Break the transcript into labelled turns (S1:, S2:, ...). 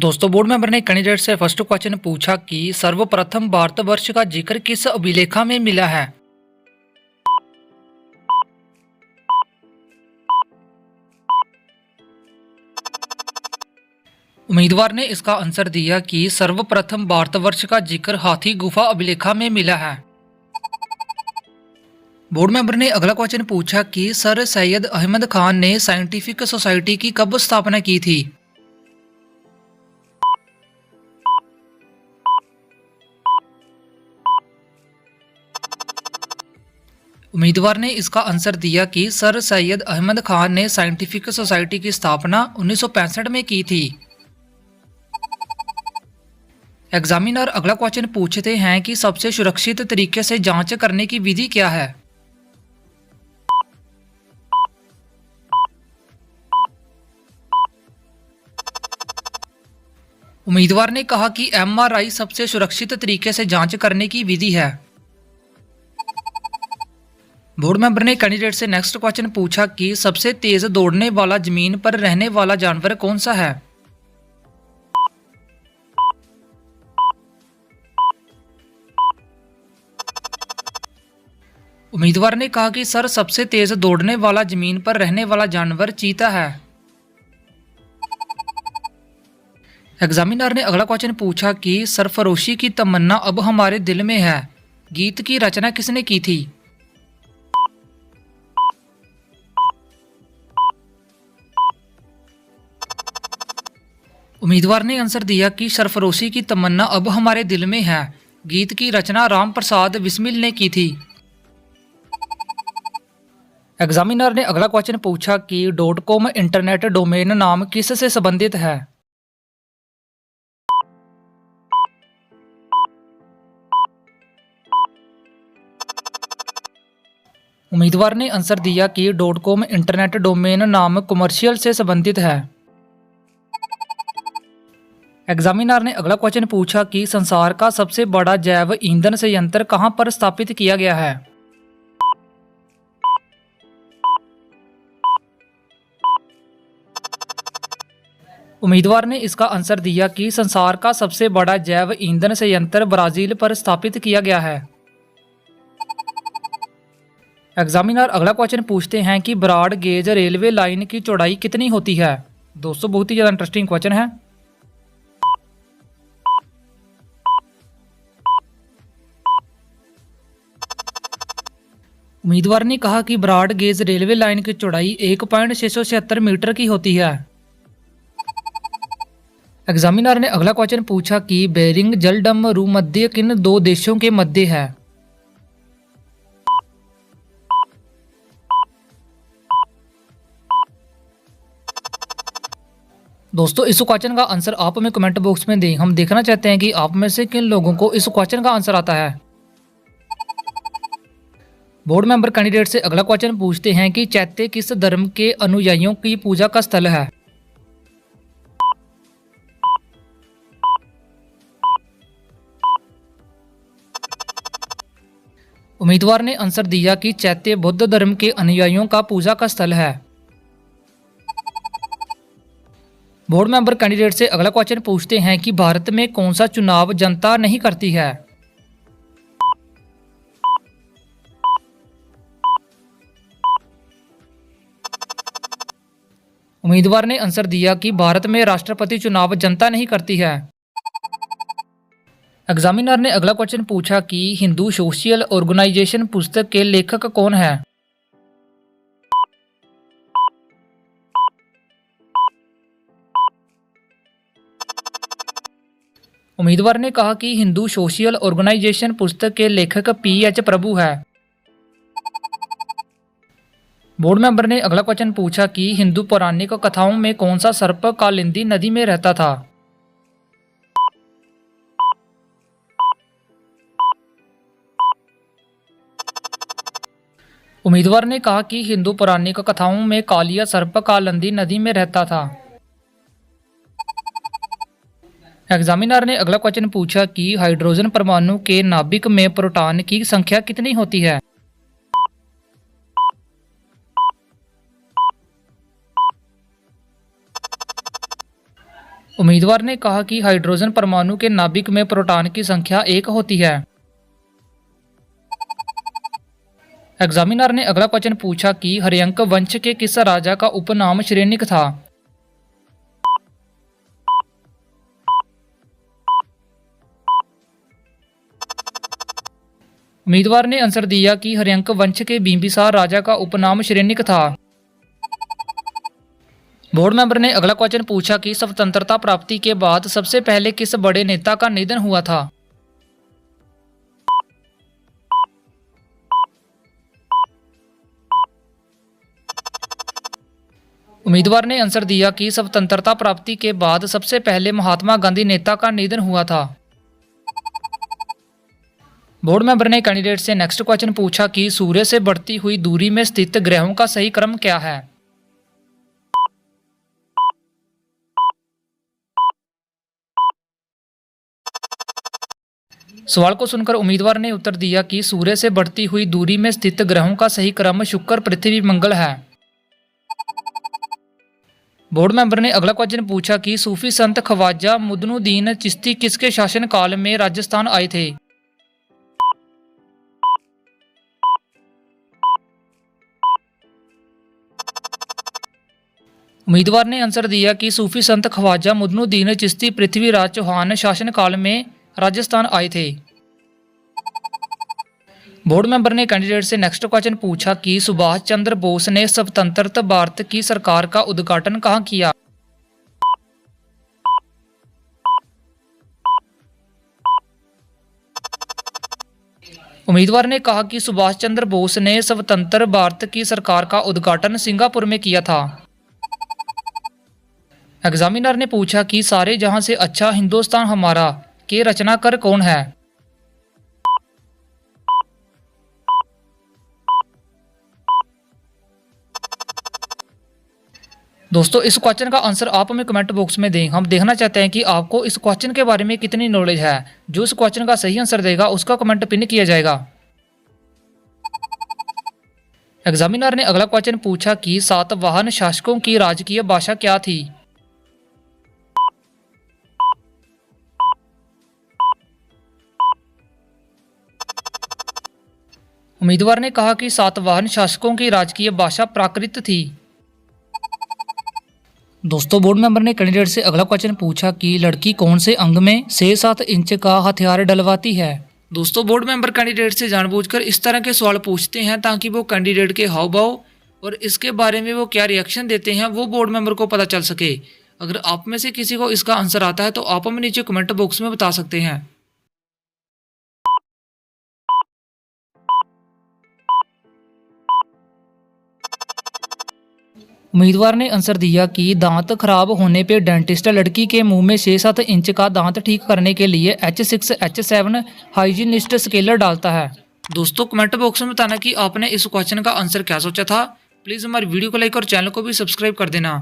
S1: दोस्तों board member ने candidate से फर्स्ट क्वेश्चन पूछा कि सर्वप्रथम भारतवर्ष का जिक्र किस अभिलेखा में मिला है। उम्मीदवार ने इसका आंसर दिया कि सर्वप्रथम भारतवर्ष का जिक्र हाथी गुफा अभिलेखा में मिला है। बोर्ड मेंबर ने अगला क्वेश्चन पूछा कि सर सैयद अहमद खान ने साइंटिफिक सोसाइटी की कब स्थापना की थी। उम्मीदवार ने इसका आंसर दिया कि सर सैयद अहमद खान ने साइंटिफिक सोसाइटी की स्थापना 1965 में की थी। एग्जामिनर अगला क्वेश्चन पूछते हैं कि सबसे सुरक्षित तरीके से जांच करने की विधि क्या है। उम्मीदवार ने कहा कि एमआरआई सबसे सुरक्षित तरीके से जांच करने की विधि है। बोर्ड मेंबर ने कैंडिडेट से नेक्स्ट क्वेश्चन पूछा कि सबसे तेज दौड़ने वाला जमीन पर रहने वाला जानवर कौन सा है। उम्मीदवार ने कहा कि सर सबसे तेज दौड़ने वाला जमीन पर रहने वाला जानवर चीता है। एग्जामिनर ने अगला क्वेश्चन पूछा कि सरफरोशी की तमन्ना अब हमारे दिल में है गीत की रचना किसने की थी। उम्मीदवार ने आंसर दिया कि सरफरोशी की तमन्ना अब हमारे दिल में है गीत की रचना राम प्रसाद बिस्मिल ने की थी। एग्जामिनर ने अगला क्वेश्चन पूछा कि .com इंटरनेट डोमेन नाम किस से संबंधित है। उम्मीदवार ने आंसर दिया कि .com इंटरनेट डोमेन नाम कमर्शियल से संबंधित है। एग्जामिनर ने अगला क्वेश्चन पूछा कि संसार का सबसे बड़ा जैव ईंधन संयंत्र कहां पर स्थापित किया गया है। उम्मीदवार ने इसका आंसर दिया कि संसार का सबसे बड़ा जैव ईंधन संयंत्र ब्राजील पर स्थापित किया गया है। एग्जामिनर अगला क्वेश्चन पूछते हैं कि ब्रॉड गेज रेलवे लाइन की चौड़ाई कितनी होती है। दोस्तों बहुत ही ज्यादा इंटरेस्टिंग क्वेश्चन है। उम्मीदवार ने कहा कि ब्रॉड गेज रेलवे लाइन की चौड़ाई 1.676 मीटर की होती है। एग्जामिनर ने अगला क्वेश्चन पूछा कि बेरिंग जलडम भूमध्य किन दो देशों के मध्य है। दोस्तों इस क्वेश्चन का आंसर आप हमें कमेंट बॉक्स में दें। हम देखना चाहते हैं कि आप में से किन लोगों को इस क्वेश्चन का आंसर आता है। बोर्ड मेंबर कैंडिडेट से अगला क्वेश्चन पूछते हैं कि चैत्य किस धर्म के अनुयायियों की पूजा का स्थल है। उम्मीदवार ने आंसर दिया कि चैत्य बौद्ध धर्म के अनुयायियों का पूजा का स्थल है। बोर्ड मेंबर कैंडिडेट से अगला क्वेश्चन पूछते हैं कि भारत में कौन सा चुनाव जनता नहीं करती है। उम्मीदवार ने आंसर दिया कि भारत में राष्ट्रपति चुनाव जनता नहीं करती है। एग्जामिनर ने अगला क्वेश्चन पूछा कि हिंदू सोशल ऑर्गेनाइजेशन पुस्तक के लेखक कौन है। उम्मीदवार ने कहा कि हिंदू सोशल ऑर्गेनाइजेशन पुस्तक के लेखक PH प्रभु है। बोर्ड मेंबर ने अगला क्वेश्चन पूछा कि हिंदू पौराणिक कथाओं में कौन सा सर्प कालिंदी नदी में रहता था। उम्मीदवार ने कहा कि हिंदू पौराणिक कथाओं में कालिया सर्प कालिंदी नदी में रहता था। एग्जामिनर ने अगला क्वेश्चन पूछा कि हाइड्रोजन परमाणु के नाभिक में प्रोटॉन की संख्या कितनी होती है। उम्मीदवार ने कहा कि हाइड्रोजन परमाणु के नाभिक में प्रोटॉन की संख्या 1 होती है। एग्जामिनर ने अगला क्वेश्चन पूछा कि हर्यंक वंश के किस राजा का उपनाम श्रेनिक था। उम्मीदवार ने आंसर दिया कि हर्यंक वंश के बिंबिसार राजा का उपनाम श्रेनिक था। बोर्ड मेंबर ने अगला क्वेश्चन पूछा कि स्वतंत्रता प्राप्ति के बाद सबसे पहले किस बड़े नेता का निधन हुआ था। उम्मीदवार ने आंसर दिया कि स्वतंत्रता प्राप्ति के बाद सबसे पहले महात्मा गांधी नेता का निधन हुआ था। बोर्ड मेंबर ने कैंडिडेट से नेक्स्ट क्वेश्चन पूछा कि सूर्य से बढ़ती हुई दूरी में स्थित ग्रहों का सही क्रम क्या है। सवाल को सुनकर उम्मीदवार ने उत्तर दिया कि सूर्य से बढ़ती हुई दूरी में स्थित ग्रहों का सही क्रम शुक्र, पृथ्वी, मंगल है। बोर्ड मेंबर ने अगला क्वेश्चन पूछा कि सूफी संत ख्वाजा मुइनुद्दीन चिश्ती किसके शासन काल में राजस्थान आए थे। उम्मीदवार ने आंसर दिया कि सूफी संत ख्वाजा मुइनुद्दीन चिश्ती पृथ्वीराज चौहान शासन काल में राजस्थान आए थे। बोर्ड मेंबर ने कैंडिडेट से नेक्स्ट क्वेश्चन पूछा कि सुभाष चंद्र बोस ने स्वतंत्र भारत की सरकार का उद्घाटन कहाँ किया। उम्मीदवार ने कहा कि सुभाष चंद्र बोस ने स्वतंत्र भारत की सरकार का उद्घाटन सिंगापुर में किया था। एग्जामिनर ने पूछा कि सारे जहां से अच्छा हिंदुस्तान हमारा के रचनाकार कौन है। दोस्तों इस क्वेश्चन का आंसर आप हमें कमेंट बॉक्स में दें। हम देखना चाहते हैं कि आपको इस क्वेश्चन के बारे में कितनी नॉलेज है। जो इस क्वेश्चन का सही आंसर देगा उसका कमेंट पिन किया जाएगा। एग्जामिनर ने अगला क्वेश्चन पूछा कि सातवाहन शासकों की राजकीय भाषा क्या थी। उम्मीदवार ने कहा कि सातवाहन शासकों की राजकीय भाषा प्राकृत थी। दोस्तों बोर्ड मेंबर ने कैंडिडेट से अगला क्वेश्चन पूछा कि लड़की कौन से अंग में 6-7 इंच का हथियार डलवाती है। दोस्तों बोर्ड मेंबर कैंडिडेट से जानबूझकर इस तरह के सवाल पूछते हैं ताकि वो कैंडिडेट के हाव भाव और इसके बारे में वो क्या रिएक्शन देते हैं वो बोर्ड मेंबर को पता चल सके। अगर आप में से किसी को इसका आंसर आता है तो आप हमें नीचे कमेंट बॉक्स में बता सकते हैं। उम्मीदवार ने आंसर दिया कि दांत खराब होने पे डेंटिस्ट लड़की के मुंह में 6-7 इंच का दांत ठीक करने के लिए H6 H7 हाइजीनिस्ट स्केलर डालता है। दोस्तों कमेंट बॉक्स में बताना कि आपने इस क्वेश्चन का आंसर क्या सोचा था। प्लीज हमारी वीडियो को लाइक और चैनल को भी सब्सक्राइब कर देना।